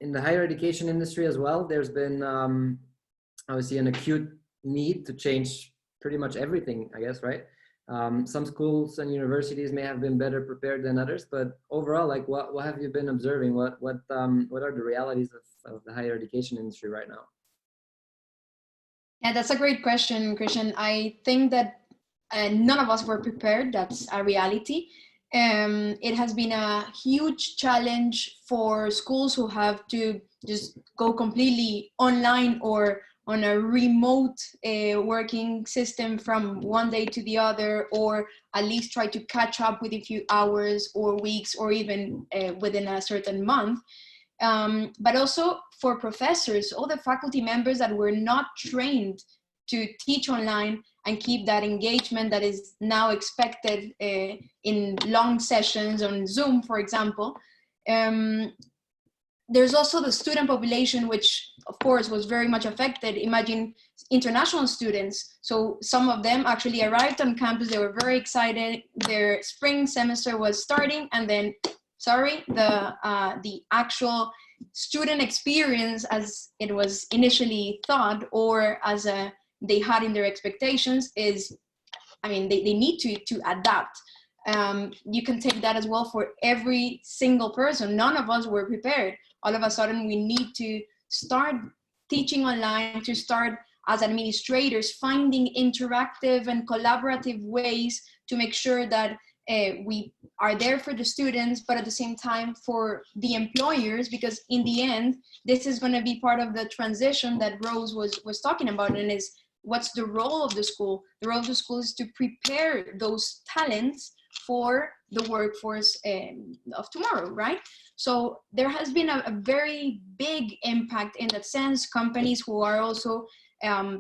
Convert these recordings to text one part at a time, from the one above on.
in the higher education industry as well, there's been obviously an acute need to change pretty much everything, I guess, right? Some schools and universities may have been better prepared than others, but overall, like what have you been observing? What are the realities of the higher education industry right now? Yeah, that's a great question, Christian. I think that none of us were prepared. That's a reality. It has been a huge challenge for schools who have to just go completely online or on a remote working system from one day to the other, or at least try to catch up with a few hours or weeks or even within a certain month. But also for professors, all the faculty members that were not trained to teach online and keep that engagement that is now expected in long sessions on Zoom, for example. There's also the student population, which of course was very much affected. Imagine international students. So some of them actually arrived on campus, they were very excited, their spring semester was starting, and then, sorry, the actual student experience as it was initially thought, or as they had in their expectations is, I mean, they need to adapt. You can take that as well for every single person. None of us were prepared. All of a sudden, we need to start teaching online, to start as administrators finding interactive and collaborative ways to make sure that we are there for the students, but at the same time for the employers, because in the end, this is going to be part of the transition that Rose was talking about, and is what's the role of the school? The role of the school is to prepare those talents for the workforce of tomorrow, right? So there has been a very big impact in that sense. Companies who are also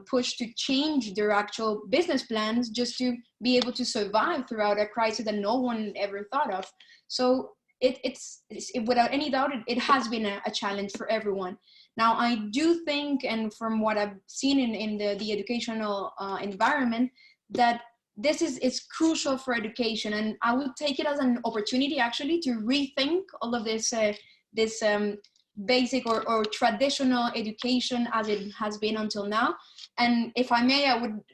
pushed to change their actual business plans just to be able to survive throughout a crisis that no one ever thought of. So it's without any doubt, it has been a challenge for everyone. Now, I do think, and from what I've seen in the educational environment, that this is crucial for education, and I would take it as an opportunity actually to rethink all of this basic or traditional education as it has been until now. And if I may,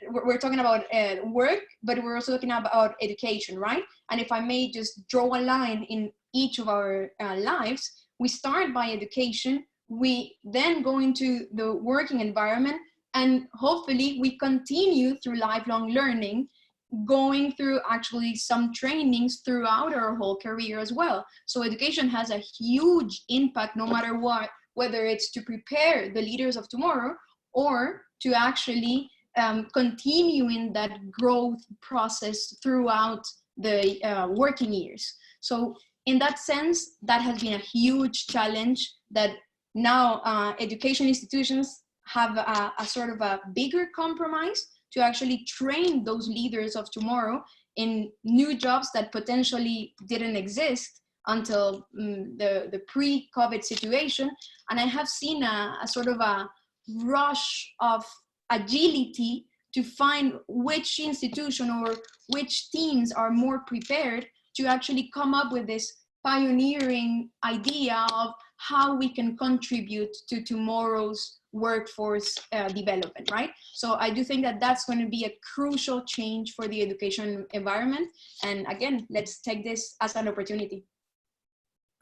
we're talking about work, but we're also talking about education, right? And if I may just draw a line in each of our lives, we start by education, we then go into the working environment, and hopefully we continue through lifelong learning, going through actually some trainings throughout our whole career as well. So education has a huge impact no matter what, whether it's to prepare the leaders of tomorrow or to actually continue in that growth process throughout the working years. So in that sense, that has been a huge challenge that now education institutions have a sort of a bigger compromise to actually train those leaders of tomorrow in new jobs that potentially didn't exist until the pre-COVID situation. And I have seen a sort of a rush of agility to find which institution or which teams are more prepared to actually come up with this pioneering idea of how we can contribute to tomorrow's workforce development, right? So I do think that that's going to be a crucial change for the education environment. And again, let's take this as an opportunity.